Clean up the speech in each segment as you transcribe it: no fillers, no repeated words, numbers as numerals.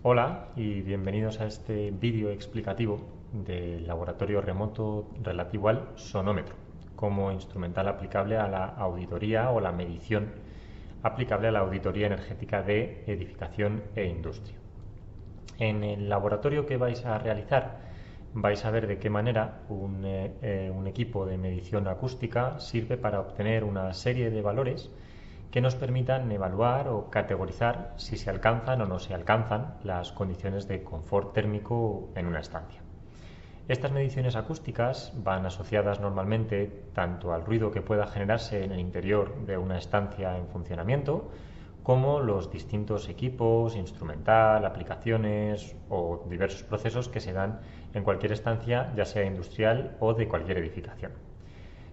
Hola y bienvenidos a este vídeo explicativo del laboratorio remoto relativo al sonómetro como instrumental aplicable a la auditoría o la medición aplicable a la auditoría energética de edificación e industria. En el laboratorio que vais a realizar vais a ver de qué manera un equipo de medición acústica sirve para obtener una serie de valores que nos permitan evaluar o categorizar si se alcanzan o no se alcanzan las condiciones de confort térmico en una estancia. Estas mediciones acústicas van asociadas normalmente tanto al ruido que pueda generarse en el interior de una estancia en funcionamiento, como los distintos equipos, instrumental, aplicaciones o diversos procesos que se dan en cualquier estancia, ya sea industrial o de cualquier edificación.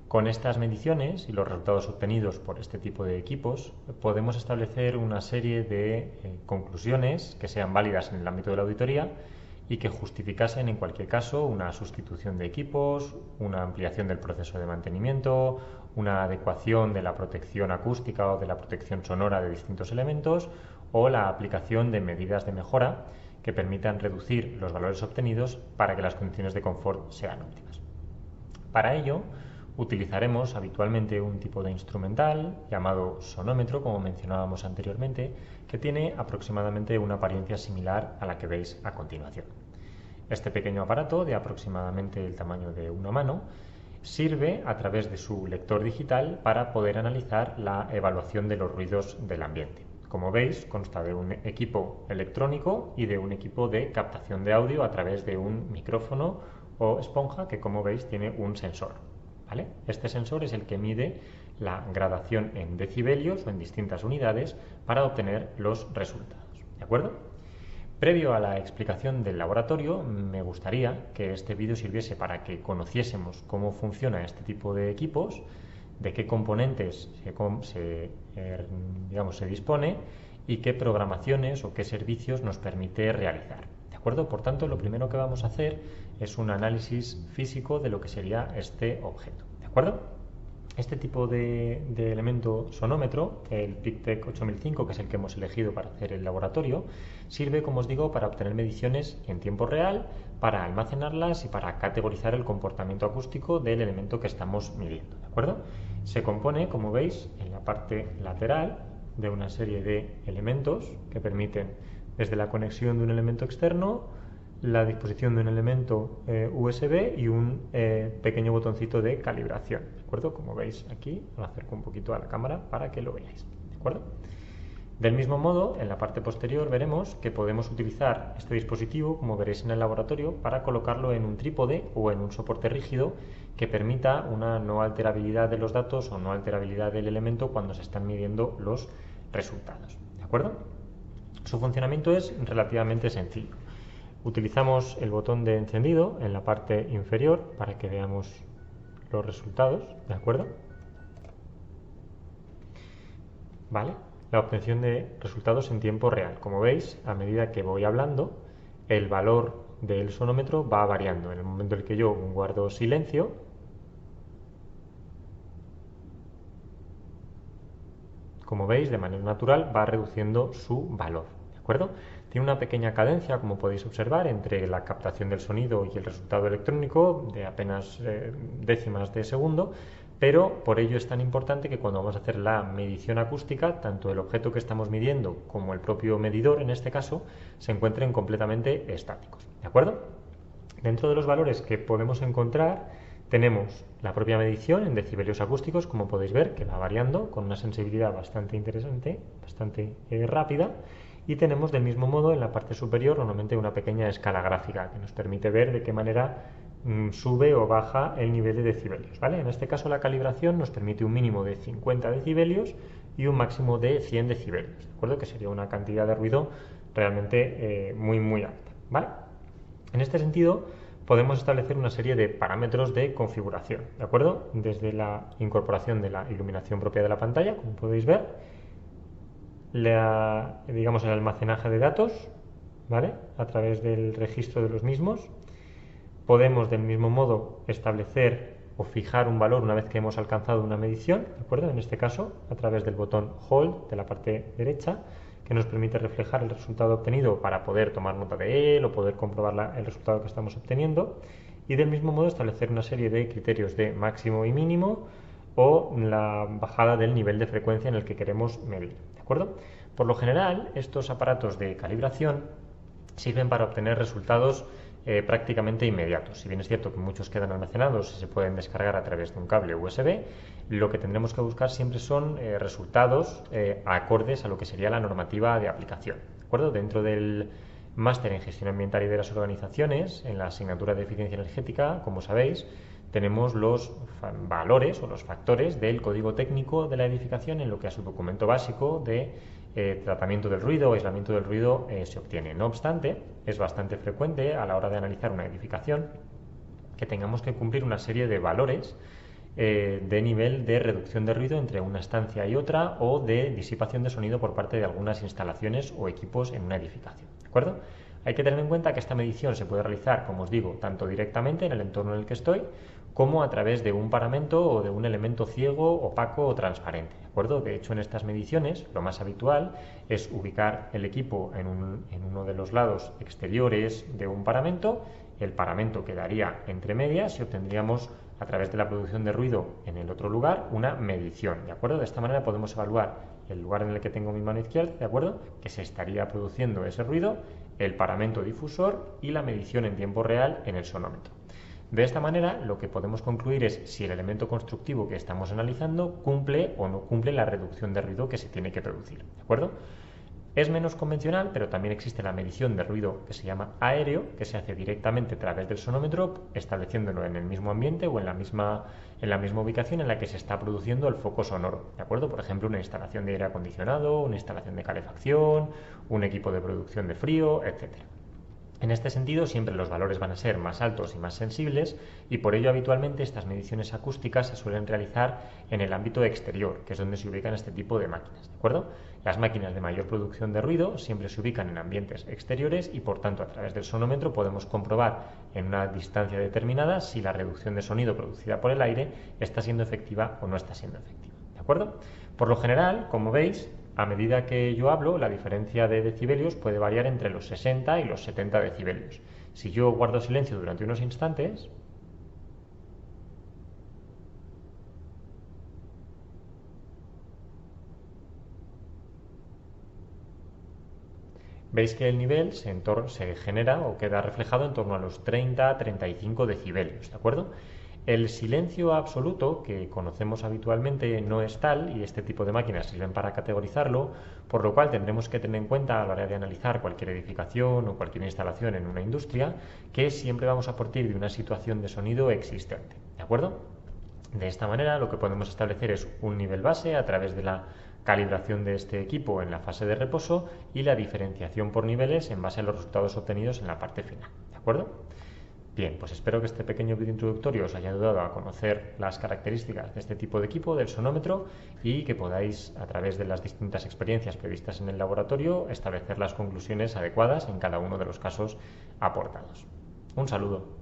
Con estas mediciones y los resultados obtenidos por este tipo de equipos, podemos establecer una serie de conclusiones que sean válidas en el ámbito de la auditoría y que justificasen en cualquier caso una sustitución de equipos, una ampliación del proceso de mantenimiento, una adecuación de la protección acústica o de la protección sonora de distintos elementos o la aplicación de medidas de mejora que permitan reducir los valores obtenidos para que las condiciones de confort sean óptimas. Para ello, utilizaremos habitualmente un tipo de instrumental llamado sonómetro, como mencionábamos anteriormente, que tiene aproximadamente una apariencia similar a la que veis a continuación. Este pequeño aparato, de aproximadamente el tamaño de una mano, sirve a través de su lector digital para poder analizar la evaluación de los ruidos del ambiente. Como veis, consta de un equipo electrónico y de un equipo de captación de audio a través de un micrófono o esponja que, como veis, tiene un sensor. ¿Vale? Este sensor es el que mide la gradación en decibelios o en distintas unidades para obtener los resultados. ¿De acuerdo? Previo a la explicación del laboratorio, me gustaría que este vídeo sirviese para que conociésemos cómo funciona este tipo de equipos, de qué componentes se dispone y qué programaciones o qué servicios nos permite realizar. ¿De acuerdo? Por tanto, lo primero que vamos a hacer es un análisis físico de lo que sería este objeto. ¿De acuerdo? Este tipo de elemento sonómetro, el PICTEC 8005, que es el que hemos elegido para hacer el laboratorio, sirve, como os digo, para obtener mediciones en tiempo real, para almacenarlas y para categorizar el comportamiento acústico del elemento que estamos midiendo. ¿De acuerdo? Se compone, como veis, en la parte lateral de una serie de elementos que permiten, desde la conexión de un elemento externo, la disposición de un elemento USB y un pequeño botoncito de calibración, ¿de acuerdo? Como veis aquí, lo acerco un poquito a la cámara para que lo veáis, ¿de acuerdo? Del mismo modo, en la parte posterior veremos que podemos utilizar este dispositivo, como veréis en el laboratorio, para colocarlo en un trípode o en un soporte rígido que permita una no alterabilidad de los datos o no alterabilidad del elemento cuando se están midiendo los resultados, ¿de acuerdo? Su funcionamiento es relativamente sencillo. Utilizamos el botón de encendido en la parte inferior para que veamos los resultados, ¿de acuerdo? ¿Vale? La obtención de resultados en tiempo real. Como veis, a medida que voy hablando, el valor del sonómetro va variando. En el momento en el que yo guardo silencio, como veis, de manera natural va reduciendo su valor, ¿de acuerdo? Tiene una pequeña cadencia, como podéis observar, entre la captación del sonido y el resultado electrónico de apenas décimas de segundo, pero por ello es tan importante que cuando vamos a hacer la medición acústica, tanto el objeto que estamos midiendo como el propio medidor, en este caso, se encuentren completamente estáticos, ¿de acuerdo? Dentro de los valores que podemos encontrar tenemos la propia medición en decibelios acústicos, como podéis ver, que va variando con una sensibilidad bastante interesante, bastante rápida, y tenemos del mismo modo en la parte superior normalmente una pequeña escala gráfica que nos permite ver de qué manera sube o baja el nivel de decibelios, ¿vale? En este caso la calibración nos permite un mínimo de 50 decibelios y un máximo de 100 decibelios, ¿de acuerdo? Que sería una cantidad de ruido realmente muy alta, ¿vale? En este sentido, podemos establecer una serie de parámetros de configuración, ¿de acuerdo? Desde la incorporación de la iluminación propia de la pantalla, como podéis ver, digamos el almacenaje de datos, ¿vale? A través del registro de los mismos. Podemos del mismo modo establecer o fijar un valor una vez que hemos alcanzado una medición, ¿de acuerdo? En este caso, a través del botón Hold de la parte derecha, que nos permite reflejar el resultado obtenido para poder tomar nota de él o poder comprobar el resultado que estamos obteniendo, y del mismo modo establecer una serie de criterios de máximo y mínimo o la bajada del nivel de frecuencia en el que queremos medir, ¿de acuerdo? Por lo general, estos aparatos de calibración sirven para obtener resultados prácticamente inmediatos. Si bien es cierto que muchos quedan almacenados y se pueden descargar a través de un cable USB, lo que tendremos que buscar siempre son resultados acordes a lo que sería la normativa de aplicación, ¿de acuerdo? Dentro del máster en gestión ambiental y de las organizaciones, en la asignatura de eficiencia energética, como sabéis, tenemos los valores o los factores del código técnico de la edificación en lo que a su documento básico de tratamiento del ruido o aislamiento del ruido se obtiene. No obstante, es bastante frecuente a la hora de analizar una edificación que tengamos que cumplir una serie de valores de nivel de reducción de ruido entre una estancia y otra o de disipación de sonido por parte de algunas instalaciones o equipos en una edificación, ¿de acuerdo? Hay que tener en cuenta que esta medición se puede realizar, como os digo, tanto directamente en el entorno en el que estoy, como a través de un paramento o de un elemento ciego, opaco o transparente, ¿de acuerdo? De hecho, en estas mediciones lo más habitual es ubicar el equipo en uno de los lados exteriores de un paramento. El paramento quedaría entre medias y obtendríamos, a través de la producción de ruido en el otro lugar, una medición, ¿de acuerdo? De esta manera podemos evaluar el lugar en el que tengo mi mano izquierda, ¿de acuerdo?, que se estaría produciendo ese ruido, el paramento difusor y la medición en tiempo real en el sonómetro. De esta manera, lo que podemos concluir es si el elemento constructivo que estamos analizando cumple o no cumple la reducción de ruido que se tiene que producir, ¿de acuerdo? Es menos convencional, pero también existe la medición de ruido que se llama aéreo, que se hace directamente a través del sonómetro, estableciéndolo en el mismo ambiente o en la misma ubicación en la que se está produciendo el foco sonoro, ¿de acuerdo? Por ejemplo, una instalación de aire acondicionado, una instalación de calefacción, un equipo de producción de frío, etcétera. En este sentido, siempre los valores van a ser más altos y más sensibles, y por ello habitualmente estas mediciones acústicas se suelen realizar en el ámbito exterior, que es donde se ubican este tipo de máquinas, ¿de acuerdo? Las máquinas de mayor producción de ruido siempre se ubican en ambientes exteriores y, por tanto, a través del sonómetro podemos comprobar en una distancia determinada si la reducción de sonido producida por el aire está siendo efectiva o no está siendo efectiva, ¿de acuerdo? Por lo general, como veis, a medida que yo hablo, la diferencia de decibelios puede variar entre los 60 y los 70 decibelios. Si yo guardo silencio durante unos instantes, veis que el nivel se genera o queda reflejado en torno a los 30-35 decibelios, ¿de acuerdo? El silencio absoluto, que conocemos habitualmente, no es tal, y este tipo de máquinas sirven para categorizarlo, por lo cual tendremos que tener en cuenta a la hora de analizar cualquier edificación o cualquier instalación en una industria, que siempre vamos a partir de una situación de sonido existente, ¿de acuerdo? De esta manera, lo que podemos establecer es un nivel base a través de la calibración de este equipo en la fase de reposo y la diferenciación por niveles en base a los resultados obtenidos en la parte final, ¿de acuerdo? Bien, pues espero que este pequeño vídeo introductorio os haya ayudado a conocer las características de este tipo de equipo, del sonómetro, y que podáis, a través de las distintas experiencias previstas en el laboratorio, establecer las conclusiones adecuadas en cada uno de los casos aportados. Un saludo.